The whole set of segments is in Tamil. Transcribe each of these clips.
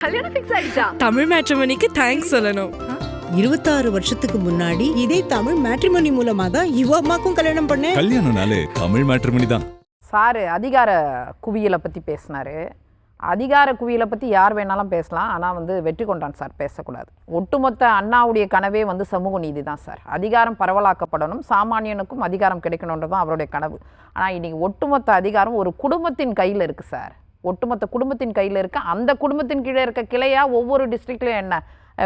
கல்யாணம் ஃபிக்ஸ் ஆயிடுச்சா? தமிழ் மேட்ரிமோனிக்கு தேங்க்ஸ் சொல்லணும். 26 வருஷத்துக்கு முன்னாடி இதே தமிழ் மேட்ரிமோனி மூலமா தான் இவ அம்மாக்கும் கல்யாணம் பண்ணேன். கல்யாணம்னாலே தமிழ் மேட்ரிமோனி தான். சார் அதிகார குவியலை பற்றி பேசினார். அதிகார குவியலை பற்றி யார் வேணாலும் பேசலாம், ஆனால் வெற்றி கொண்டான் சார் பேசக்கூடாது. ஒட்டுமொத்த அண்ணாவுடைய கனவே சமூக நீதி தான் சார். அதிகாரம் பரவலாக்கப்படணும், சாமானியனுக்கும் அதிகாரம் கிடைக்கணுன்றது தான் அவருடைய கனவு. ஆனால் இன்றைக்கி ஒட்டுமொத்த அதிகாரம் ஒரு குடும்பத்தின் கையில் இருக்குது சார். ஒட்டுமொத்த குடும்பத்தின் கையில் இருக்க, அந்த குடும்பத்தின் கீழே இருக்க கிளையாக ஒவ்வொரு டிஸ்ட்ரிக்ட்லையும் என்ன,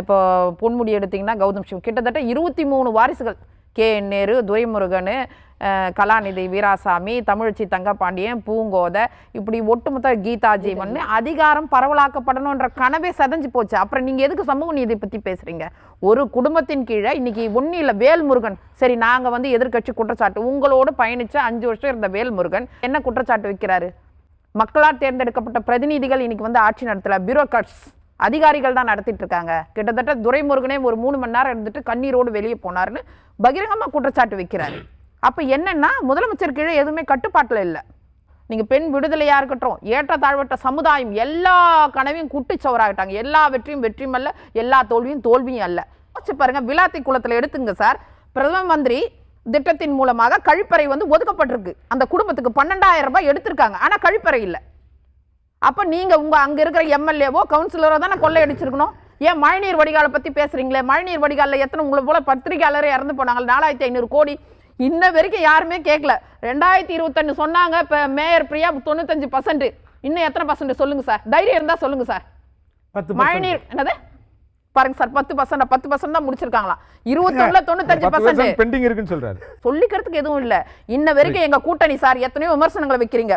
இப்போ பொன்முடி எடுத்திங்கன்னா கௌதம் சிவ் கிட்டத்தட்ட 23 வாரிசுகள், KN நேரு, துரைமுருகன், கலாநிதி வீராசாமி, தமிழச்சி தங்கப்பாண்டியன், பூங்கோதை, இப்படி ஒட்டுமொத்த கீதா ஜீவன். அதிகாரம் பரவலாக்கப்படணுன்ற கனவே சதஞ்சு போச்சு. அப்புறம் நீங்கள் எதுக்கு சமூக நீதி பற்றி பேசுகிறீங்க? ஒரு குடும்பத்தின் கீழே இன்றைக்கி ஒன்றும் இல்லை. வேல்முருகன், சரி நாங்கள் எதிர்க்கட்சி குற்றச்சாட்டு, உங்களோடு பயணித்த 5 வருஷம் இருந்த வேல்முருகன் என்ன குற்றச்சாட்டு வைக்கிறாரு? மக்களால் தேர்ந்தெடுக்கப்பட்ட பிரதிநிதிகள் இன்னைக்கு ஆட்சி நடத்தல, பியூரோக்ராட்ஸ் அதிகாரிகள் தான் நடத்திட்டு இருக்காங்க. கிட்டத்தட்ட துரைமுருகனே ஒரு 3 மணி நேரம் இருந்துட்டு கண்ணீரோடு வெளியே போனார்னு பகிரங்கமாக குற்றச்சாட்டு வைக்கிறாரு. அப்போ என்னன்னா, முதலமைச்சர் கீழே எதுவுமே கட்டுப்பாட்டில் இல்லை. நீங்கள் பெண் விடுதலையாக இருக்கட்டும், ஏற்றத்தாழ்வற்ற சமுதாயம், எல்லா கனவையும் குட்டிச்சவராகிட்டாங்க. எல்லா வெற்றியும் வெற்றியும் அல்ல, எல்லா தோல்வியும் தோல்வியும் அல்ல. வச்சு பாருங்க, விளாத்தி குளத்தில் எடுத்துங்க சார். பிரதம மந்திரி திட்டத்தின் மூலமாக கழிப்பறை ஒதுக்கப்பட்டிருக்கு. அந்த குடும்பத்துக்கு 12,000 ரூபாய் எடுத்திருக்காங்க, ஆனால் கழிப்பறை இல்லை. அப்போ நீங்கள் அங்கே இருக்கிற எம்எல்ஏவோ கவுன்சிலரோ தானே கொள்ளையடிச்சிருக்கணும். ஏன் மழைநீர் வடிகாலை பற்றி பேசுகிறீங்களே? மழைநீர் வடிகாலில் எத்தனை உங்களை போல பத்திரிகையாளரே இறந்து போனாங்க? 4,500 கோடி இன்ன வரைக்கும் யாருமே கேட்கல. 2021 சொன்னாங்க. இப்போ மேயர் பிரியா 95%, இன்னும் எத்தனை பர்சன்ட் சொல்லுங்கள் சார்? தைரியம் இருந்தால் சொல்லுங்கள் சார். மழைநீர் என்னது பாருங்க சார், 10% தான் முடிச்சிருக்காங்களா? 21ல 95% பெண்டிங் இருக்குன்னு சொல்றாரு. சொல்லிக்கிறதுக்கு எதுவும் இல்லை. இன்ன வரைக்கும் எங்க கூட்டணி சார் எத்தனையோ விமர்சனங்களை வைக்கிறீங்க.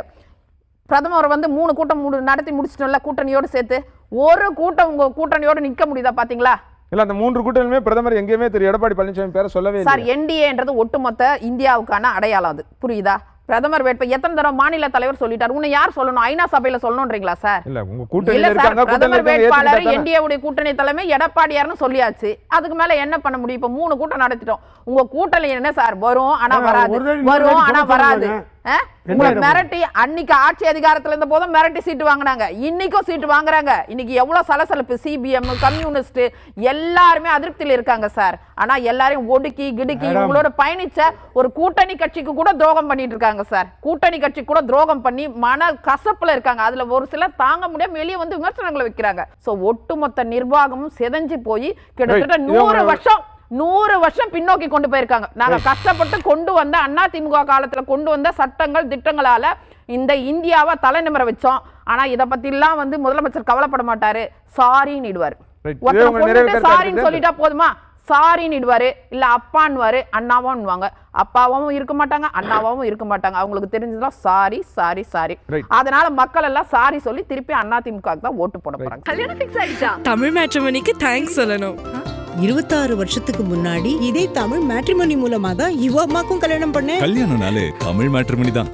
பிரதமர் 3 கூட்டம் நடத்தி முடிச்சிட்டோம்ல கூட்டணியோடு சேர்த்து. ஒரு கூட்டம் உங்க கூட்டணியோடு நிற்க முடியுதா பாத்தீங்களா? இல்ல, அந்த 3 கூட்டணியுமே பிரதமர் எங்கேயுமே திரு எடப்பாடி பழனிசாமி பேரை சொல்லவே இல்லை சார். NDAன்றது ஒட்டுமொத்த இந்தியாவுக்கான அடையாளம். அது புரியுதா? பிரதமர் வேட்பை எத்தனை தடவை மாநில தலைவர் சொல்லிட்டார். உன்னை யார் சொல்லணும்? ஐநா சபையில சொல்லணும்ன்றீங்களா சார்? இல்ல, உங்க கூட்டணியில இருக்காங்க. பிரதமர் வேட்பாளர் NDA உடைய கூட்டணி தலைமை எடப்பாடியார்னு சொல்லியாச்சு. அதுக்கு மேல என்ன பண்ண முடியும்? இப்ப 3 கூட்டம் நடத்திட்டோம். உங்க கூட்டணி என்ன சார்? வரும் ஆனா வராது, வரும் ஆனா வராது. மிரட்டி அன்னைக்கு ஆட்சி அதிகாரத்துல இருந்த போதும் மிரட்டி சீட்டு வாங்கினாங்க, இன்னைக்கும் சீட்டு வாங்குறாங்க. இன்னைக்கு எவ்வளவு சலசலப்பு. CBM, கம்யூனிஸ்ட் எல்லாருமே அதிருப்தியில் இருக்காங்க சார். ஆனா எல்லாரையும் ஒடுக்கி கிடுக்கி இவங்களோட பயணிச்ச ஒரு கூட்டணி கட்சிக்கு கூட துரோகம் பண்ணிட்டு இருக்காங்க சார். கூட்டணி கட்சி கூட துரோகம் பண்ணி மன கசப்புல இருக்காங்க. அதுல ஒரு சிலர் தாங்க முடியாம வெளியே விமர்சனங்களை வைக்கிறாங்க. சோ ஒட்டுமொத்த நிர்வாகமும் செதஞ்சு போய் கிட்டத்தட்ட 100 வருஷம் பின்னோக்கி கொண்டு போயிருக்காங்க. நாங்க கஷ்டப்பட்டு கொண்டு வந்த அதிமுக காலத்துல கொண்டு வந்த சட்டங்கள் திட்டங்களால இந்த இந்தியாவை தலைநிமிர வச்சோம். ஆனா இத பத்தி எல்லாம் முதலமைச்சர் கவலைப்பட மாட்டாரு. சாரின்னு இடுவாரு. சாரின்னு சொல்லிட்டா போதுமா? சாரின்னு இடுவாரு. இல்ல அப்பான்னுவாரு, அண்ணாவான்னுவாங்க. அப்பாவும் இருக்க மாட்டாங்க, அண்ணாவும் இருக்க மாட்டாங்க. அவங்களுக்கு தெரிஞ்சதுலாம் சாரி சாரி சாரி. அதனால மக்கள் எல்லாம் சாரி சொல்லி திருப்பி அதிமுக தான் ஓட்டு போட போறாங்க. கல்யாணம் ஃபிக்ஸ் ஆயிடுச்சா? தமிழ் மேட்ரிமோனிக்கு தேங்க்ஸ் சொல்லணும். 26 வருஷத்துக்கு முன்னாடி இதே தமிழ் மேட்ரிமோனி மூலமா தான் இவ அம்மாக்கும் கல்யாணம் பண்ணேன். கல்யாணம்னாலே தமிழ் மேட்ரிமோனி தான்.